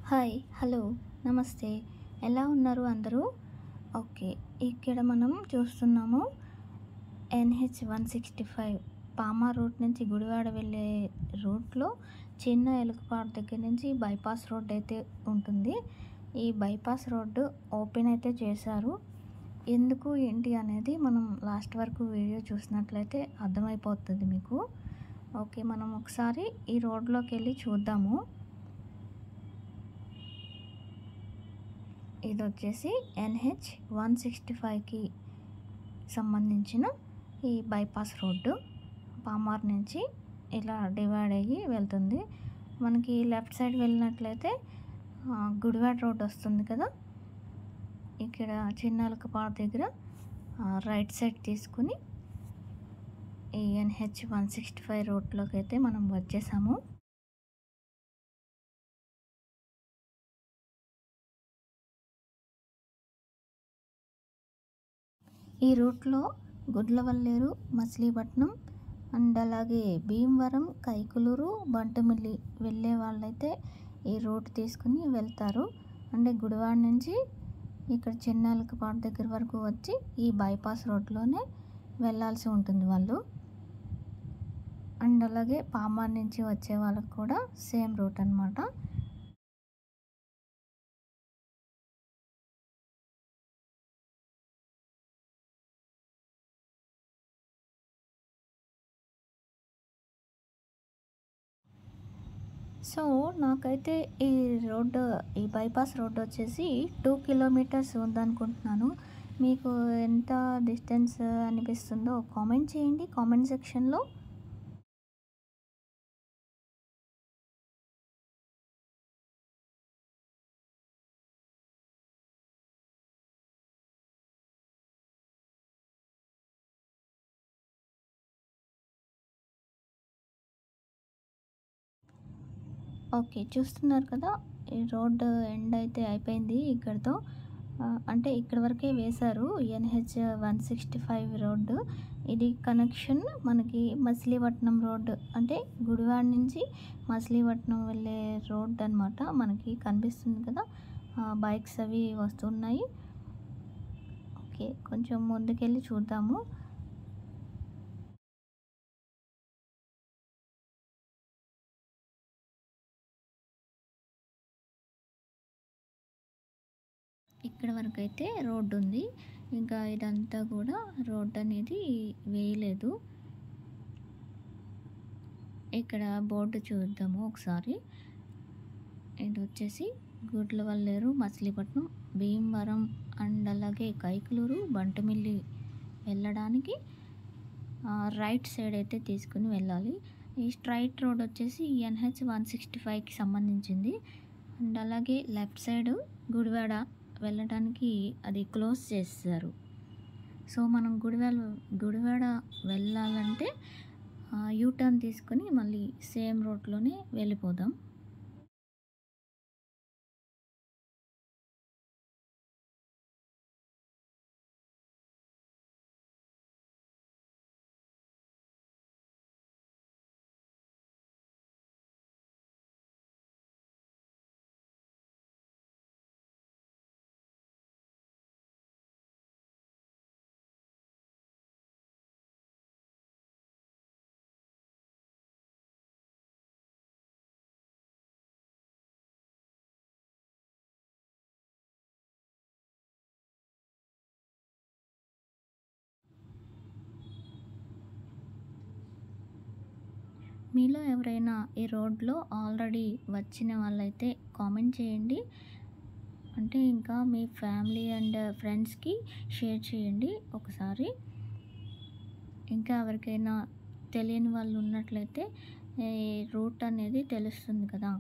Hi! Hello! నమస్తే. ఎలా ఉన్నారు అందరూ? ఓకే. ఇక్కడ మనం చూస్తున్నాము NH-165 పామా రూట్ నుంచి గుడివాడ వెళ్ళే రూట్‌లో చిన్న ఎలుకపాడు దగ్గర నుంచి బైపాస్ రోడ్ అయితే ఉంటుంది. ఈ బైపాస్ రోడ్డు ఓపెన్ అయితే చేశారు. ఎందుకు, ఏంటి అనేది మనం లాస్ట్ వరకు వీడియో చూసినట్లయితే అర్థమైపోతది మీకు. ఓకే. మనం ఒకసారి ఈ రోడ్‌లోకెళ్ళి చూద్దాము. ఇదొచ్చేసి NH-165కి సంబంధించిన ఈ బైపాస్ రోడ్డు. పామార్ నుంచి ఇలా డివైడ్ అయ్యి వెళ్తుంది. మనకి లెఫ్ట్ సైడ్ వెళ్ళినట్లయితే గుడివాడ రోడ్ వస్తుంది కదా! ఇక్కడ చిన్నలకపాడు దగ్గర రైట్ సైడ్ తీసుకొని ఈ NH-165 రోడ్‌లోకైతే మనం వచ్చేసాము. ఈ రూట్‌లో గుడ్లవల్లేరు, మచిలీపట్నం అండ్ అలాగే భీమవరం, కైకలూరు, బంటుమిల్లి వెళ్ళే వాళ్ళైతే ఈ రూట్ తీసుకుని వెళ్తారు. అంటే గుడివాడ నుంచి ఇక్కడ చిన్నలకపాడు దగ్గర వరకు వచ్చి ఈ బైపాస్ రోడ్‌లోనే వెళ్ళాల్సి ఉంటుంది వాళ్ళు. అండ్ అలాగే పామార్ నుంచి వచ్చే వాళ్ళకి కూడా సేమ్ రూట్ అనమాట. సో, నాకైతే ఈ రోడ్డు, ఈ బైపాస్ రోడ్ వచ్చేసి 2 కిలోమీటర్స్ ఉందనుకుంటున్నాను. మీకు ఎంత డిస్టెన్స్ అనిపిస్తుందో కామెంట్ చేయండి కామెంట్ సెక్షన్‌లో. ఓకే. చూస్తున్నారు కదా! ఈ రోడ్డు ఎండ్ అయితే అయిపోయింది ఇక్కడితో. అంటే ఇక్కడి వరకే వేశారు NH-165 రోడ్డు. ఇది కనెక్షన్ మనకి మచిలీపట్నం రోడ్డు, అంటే గుడివాడ నుంచి మచిలీపట్నం వెళ్ళే రోడ్ అనమాట. మనకి కనిపిస్తుంది కదా! బైక్స్ అవి వస్తున్నాయి. ఓకే. కొంచెం ముందుకెళ్ళి చూద్దాము. ఇక్కడ వరకైతే రోడ్డుంది. ఇంకా ఇదంతా కూడా రోడ్డనేది వేయలేదు. ఇక్కడ బోర్డు చూద్దాము ఒకసారి. ఇదొచ్చేసి గుడ్లవల్లేరు, మచిలీపట్నం, భీమవరం అండ్ అలాగే కైకలూరు, బంటుమిల్లి వెళ్ళడానికి రైట్ సైడ్ అయితే తీసుకొని వెళ్ళాలి. ఈ స్ట్రైట్ రోడ్ వచ్చేసి NH-165కి సంబంధించింది. అండ్ అలాగే లెఫ్ట్ సైడు గుడివాడ వెళ్ళడానికి అది క్లోజ్ చేసేసారు. సో, మనం గుడివాడ వెళ్ళాలంటే యూటర్న్ తీసుకొని మళ్ళీ సేమ్ రోడ్‌లోనే వెళ్ళిపోదాం. మీలో ఎవరైనా ఈ రోడ్‌లో ఆల్రెడీ వచ్చిన వాళ్ళైతే కామెంట్ చేయండి. అంటే ఇంకా మీ ఫ్యామిలీ అండ్ ఫ్రెండ్స్‌కి షేర్ చేయండి ఒకసారి. ఇంకా ఎవరికైనా తెలియని వాళ్ళు ఉన్నట్లయితే ఈ రూట్ అనేది తెలుస్తుంది కదా!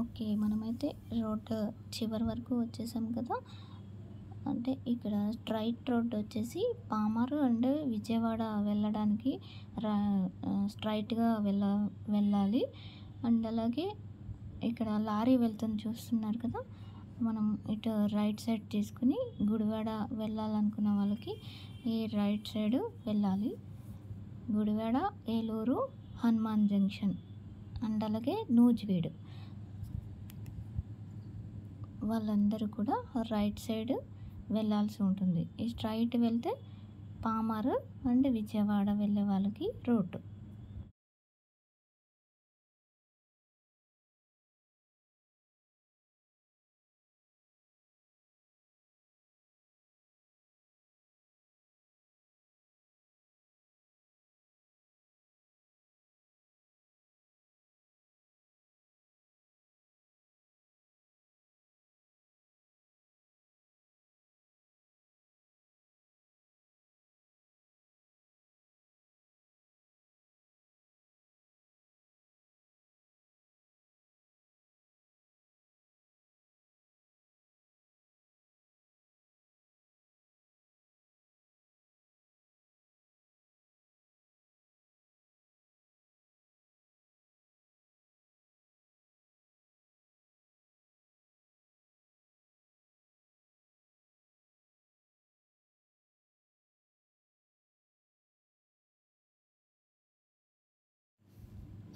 ఓకే. మనమైతే రోడ్ చివరి వరకు వచ్చేసాం కదా! అంటే ఇక్కడ స్ట్రెయిట్ రోడ్ వచ్చేసి పామర్ అండ్ విజయవాడ వెళ్ళడానికి రా స్ట్రెయిట్‌గా వెళ్ళాలి. అండ్ అలాగే ఇక్కడ లారీ వెళ్తుంది చూస్తున్నారు కదా! మనం ఇటు రైట్ సైడ్ తీసుకొని గుడివాడ వెళ్ళాలనుకున్న వాళ్ళకి ఈ రైట్ సైడ్ వెళ్ళాలి. గుడివాడ, ఏలూరు, హనుమాన్ జంక్షన్ అండ్ అలాగే నూజివీడు వాళ్ళందరూ కూడా రైట్ సైడ్ వెళ్ళాల్సి ఉంటుంది. ఈ స్ట్రెయిట్ వెళ్తే పామర్ అండ్ విజయవాడ వెళ్ళే వాళ్ళకి రూట్.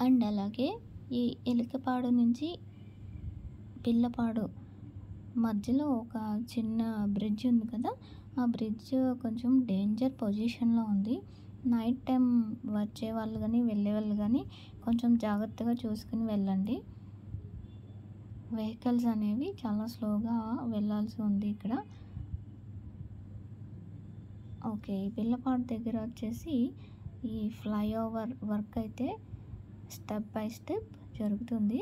అండ్ అలాగే ఈ ఎలికపాడు నుంచి పిల్లపాడు మధ్యలో ఒక చిన్న బ్రిడ్జ్ ఉంది కదా! ఆ బ్రిడ్జ్ కొంచెం డేంజర్ పొజిషన్‌లో ఉంది. నైట్ టైం వచ్చేవాళ్ళు గానీ, వెళ్ళేవాళ్ళు గానీ కొంచెం జాగ్రత్తగా చూసుకొని వెళ్ళండి. వెహికల్స్ అనేవి చాలా స్లోగా వెళ్ళాల్సి ఉంది ఇక్కడ. ఓకే. ఈ పిల్లపాడు దగ్గర వచ్చేసి ఈ ఫ్లైఓవర్ వర్క్ అయితే స్టెప్ బై స్టెప్ జరుగుతుంది.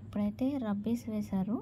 ఇప్పుడైతే రబ్బీస్ వేశారు.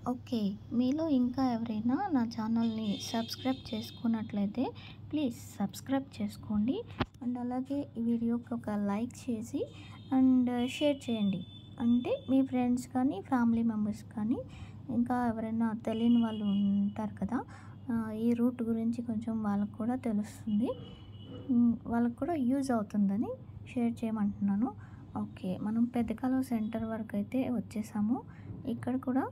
ఓకే. మీలో ఇంకా ఎవరైనా నా ఛానల్‌ని సబ్స్క్రైబ్ చేసుకున్నట్లయితే ప్లీజ్ సబ్స్క్రైబ్ చేసుకోండి. అండ్ అలాగే ఈ వీడియోకి ఒక లైక్ చేసి అండ్ షేర్ చేయండి. అంటే మీ ఫ్రెండ్స్ కానీ, ఫ్యామిలీ మెంబర్స్ కానీ ఇంకా ఎవరైనా తెలియని వాళ్ళు ఉంటారు కదా! ఈ రూట్ గురించి కొంచెం వాళ్ళకి కూడా తెలుస్తుంది. వాళ్ళకి కూడా యూజ్ అవుతుందని షేర్ చేయమంటున్నాను. ఓకే. మనం పెద్ద కాలువ సెంటర్ వరకైతే వచ్చేసాము. ఇక్కడ కూడా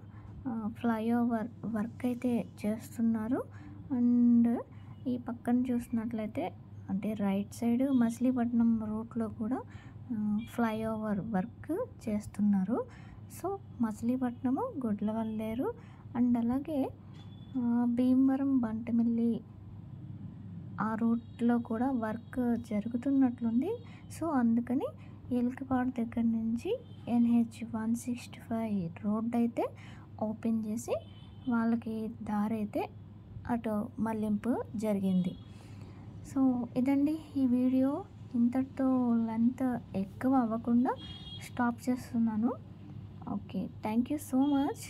ఫ్లైఓవర్ వర్క్ అయితే చేస్తున్నారు. అండ్ ఈ పక్కన చూసినట్లయితే అంటే రైట్ సైడ్ మచిలీపట్నం రూట్‌లో కూడా ఫ్లైఓవర్ వర్క్ చేస్తున్నారు. సో, మచిలీపట్నము, గుడ్లవల్లేరు అండ్ అలాగే భీమవరం, బంటమిల్లి ఆ రూట్‌లో కూడా వర్క్ జరుగుతున్నట్లుంది. సో, అందుకని ఎల్కపాడు దగ్గర నుంచి ఎన్‌హెచ్ 165 రోడ్డయితే ఓపెన్ చేసి వాళ్ళకి దారైతే అటు మళ్లింపు జరిగింది. సో, ఇదండి ఈ వీడియో. ఇంతటితో లెంత్ ఎక్కువ అవ్వకుండా స్టాప్ చేస్తున్నాను. Okay. Thank you so much.